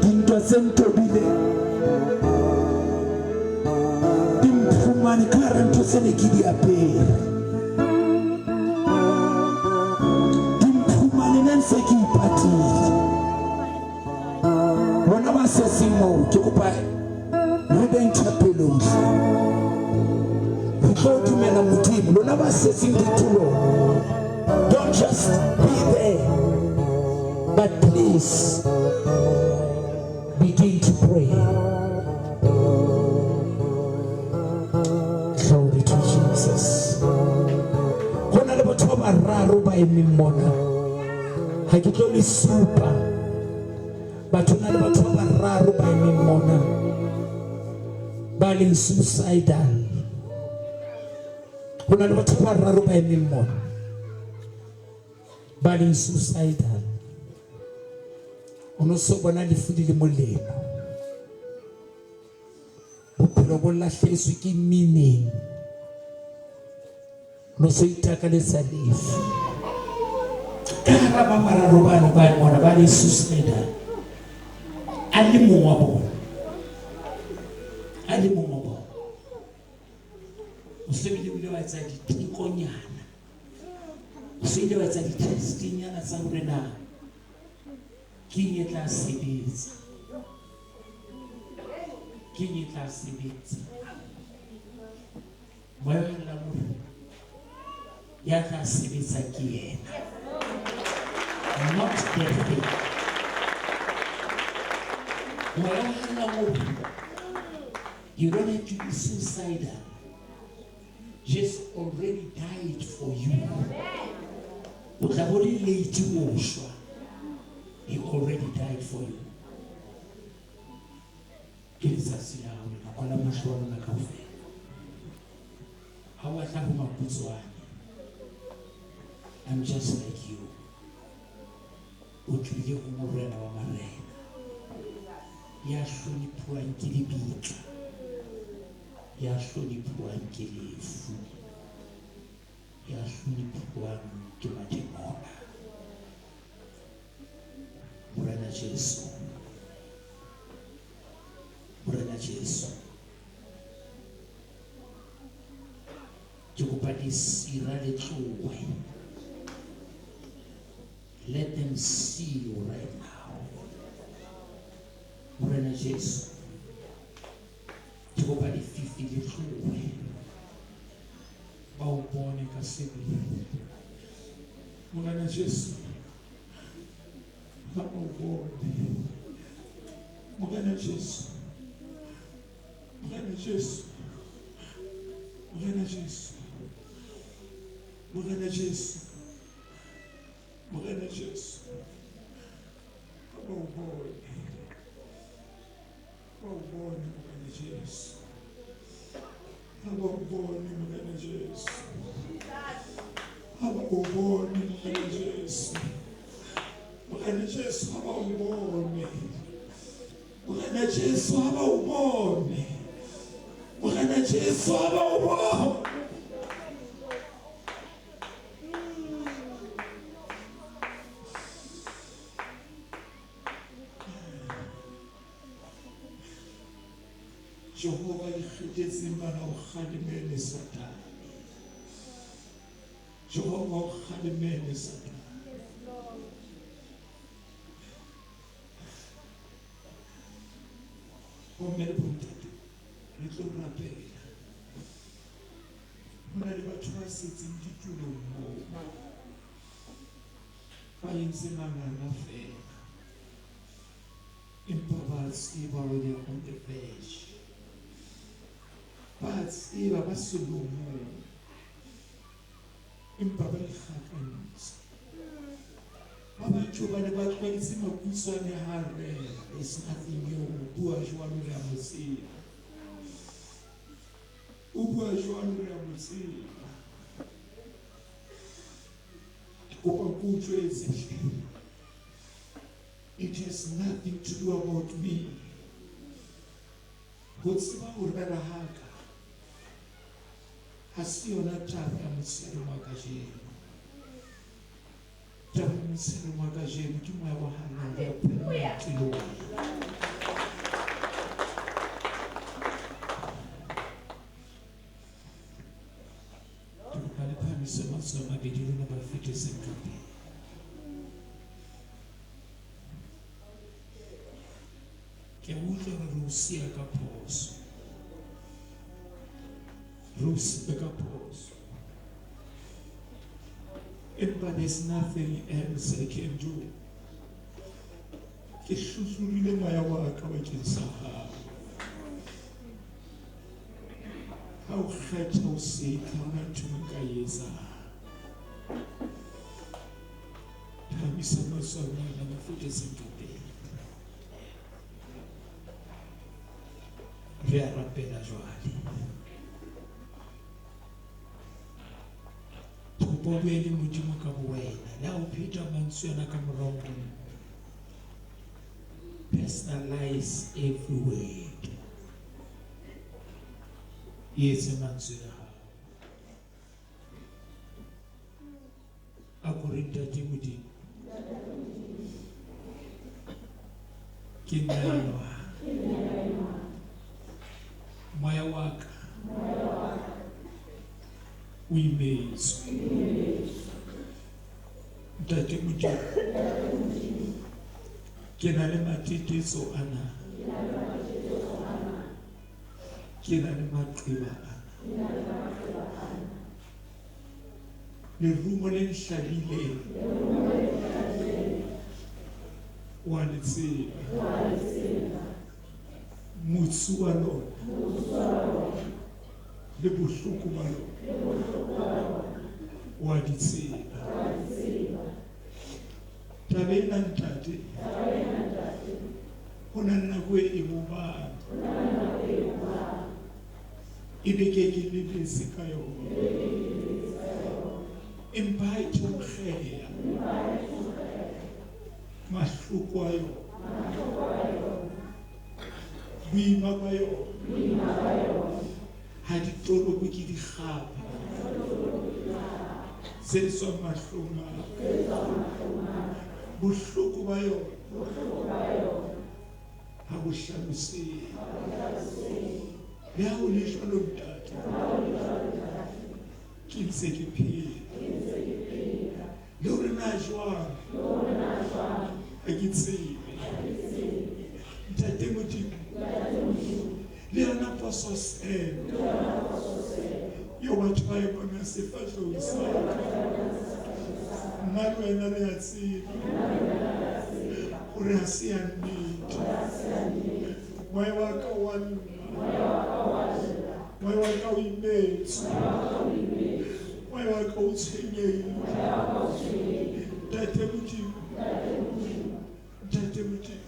dintwa tse ntobile di mphumane ka hara ntho tse ne ke di apere, di mphumane ne ntse ke ipatile. Bona ba seseng moo ke kopa re beng thapelong re tlo dumela modimo. Lona ba seseng ditulong, don't just be there, but please begin to pray. Glory to Jesus. Hona le batho ba bararo ba emeng mona, ha ke tlo le supa batho na le batho ba bararo ba emeng mona ba leng suicidal. Hona le batho ba bararo ba emeng mona ba leng suicidal. Ono so bona le fudi le molemo, bophelo bo lahletswe ke meaning, no so itaka le sa lefu ka hara ba mararo bana ba bona ba le suicidal. A le mongwe wa bona, a le mongwe wa bona o sebile bile wa etsa ditekonyana, o sebile wa etsa ditestinyana tsa hore na King e tla sebetsa, King e tla sebetsa. Moya wa lamore ya tla sebetsa ke yena, not the thing. Moya wa lamore, you don't have to be suicidal. Jesus already died for you. O tla bo le late mo shwa. He already died for you. I'm just like you. Morena Jesu, Morena Jesu, ke kopa disira le tlowe. Let them see you right now. Morena Jesu, ke kopa dififi le tlowe. Ba o bone ka sebele. Morena Jesu, Morena Jesu, Morena Jesu, Morena Jesu, Morena Jesu, Morena Jesu. Oh boy, Morena Jesu. Haba ubone mngane Jesu. Haba ubone mngane Jesu. Mngane Jesu haba ubone. Mngane Jesu haba ubone. Mngane Jesu haba ubone. Jehovah ikgethetse bana o kgalemele Satane. Jehovah o kgalemele Satane. Bommele bontate re tlo rapela. Ho na le batho ba setseng ditulong moo. Ba entse manganga fela. Empa ba tseba hore they are on the verge. Ba tseba ba selomong. Empa ba ikgakantse. Ba batho ba ne ba tlwaetse Makutsoane harela. There's nothing new. Bua jwalo re a mo tseba. O bua jwalo re a mo tseba. Kopa ke utlwetse. It has nothing to do about me. Ho tseba hore bana haka ha se yona taba ya motshelo wa kajeno. Taba ya motshelo wa kajeno ke moya wa hana ya pelo. Tukale phamisa matso a mabedi lona ba feteseng ka pele. Ke utlwa re o sia ka phoso. But there's nothing else I can do. Ke hlohlolile moya wa ka bakeng sa hao. Ha o kgetha ho seka hona ntho nka e etsang. Phamisa matso a lona ba feteseng ka pele. Re a rapela jwale. Bobele modimo ka bowena. La o pheta mantswe ana ka morao. Personalize every word. Yes, mantswe a hao. Akorinta modimo. Ke nna moya wa ka. O imetswe. Ntate modimo. Ke na le matetetso ana. Ke na le maqeba ana. Lerumo le nhlabile. Wa le tseba. Motsu wa lona. Le bohloko ba lona. Wa di tseba. Taba ena ntate. Ho na le nako e bobang. Ebe ke lebetse ka yona. Empa ha e theokgeha. Mahloko a yona. Boima ba yona. Ha di tolobo ke di kgapa. Se tswa mahlong a. Bohloko ba yona. Ha bo hlalosehe. Le ha o le jwalo ntate. Ke ntse ke phela. Le hore na jwang. Ha ke tsebe. Ntate modimo. Le yona poso seno. Yo batho ba e bona sefahlong sa. Nna le wena re a tseba. Hore ha se ya nnete. Moya wa ka wa lla. Moya wa ka o imetswe. Moya wa ka o tshwenyehile. Ntate modimo. Ntate modimo.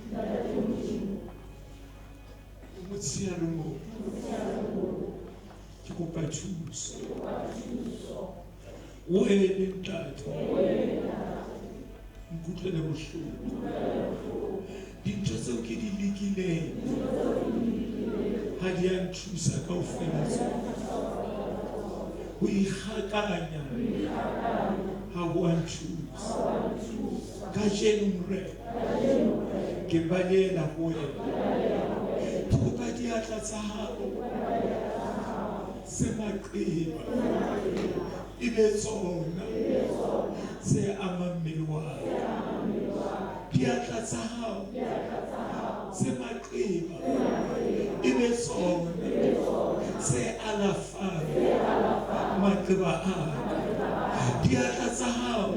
Motshelo moo ke kopa thuso wena ntate nkutlwele bohloko dintho tseo ke di lekileng ha di a nthusa kaofela ho ikgakanya ha ho a nthusa kajeno morena ke balela ho wena ke kopa diatla tsa hao se maqeba ebe tsona se amang mmele wa hao diatla tsa hao se maqeba ebe tsona se alafang maqeba a diatla tsa hao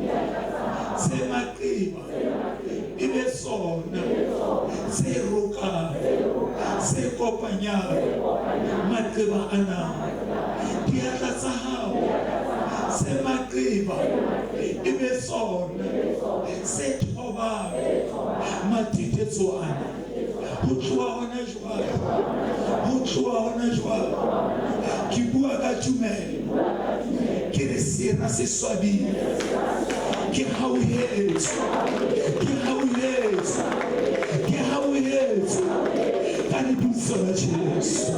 se maqeba ebe tsona se rokang se kopanyang maqeba ana diatla tsa hao se maqeba ebe tsona se thobang matitetso ana ho tloha hona jwale ke bua ka tumelo ke re sera se swabile ke hauhetse ka lebitso la Jesu.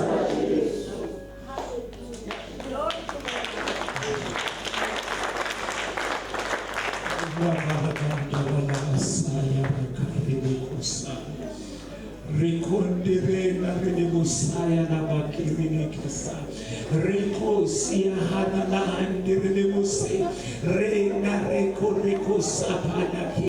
Rekonderena renemosaya na bakirine kasa rekosia hana na andere mose rena reko sapana ki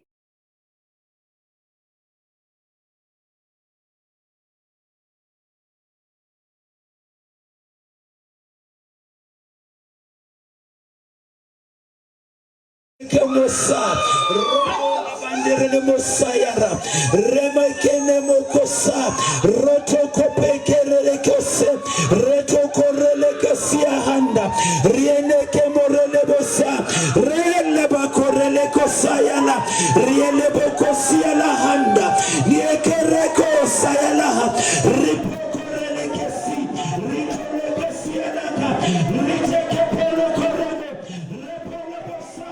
Kemosa rola bandere le mosayara rema kene mokosa roto kopekere le kose reto korele kasia handa riene kemorele bosa rele bakorele kosayala riene bokosia la handa niekere kosayala ripokorele kesi ritole kasia la riteke polo korele repolo bosa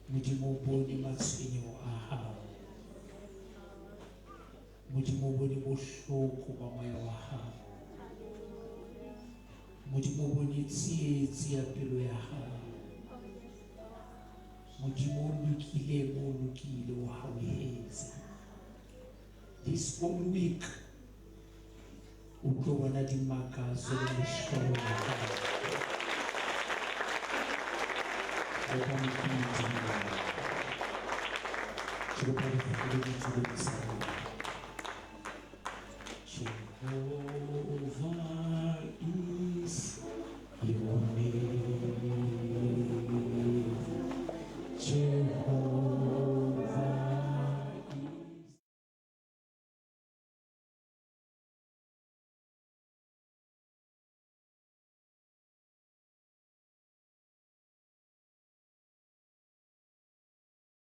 Modimo bone matshwenyo a hao Modimo bone bohloko ba moya wa hao Modimo bone tsietsi ya pelo ya hao Modimo lokile o hauhetse this whole week o tlo bona dimakaso le mohlolo wa hao Je veux pas vous faire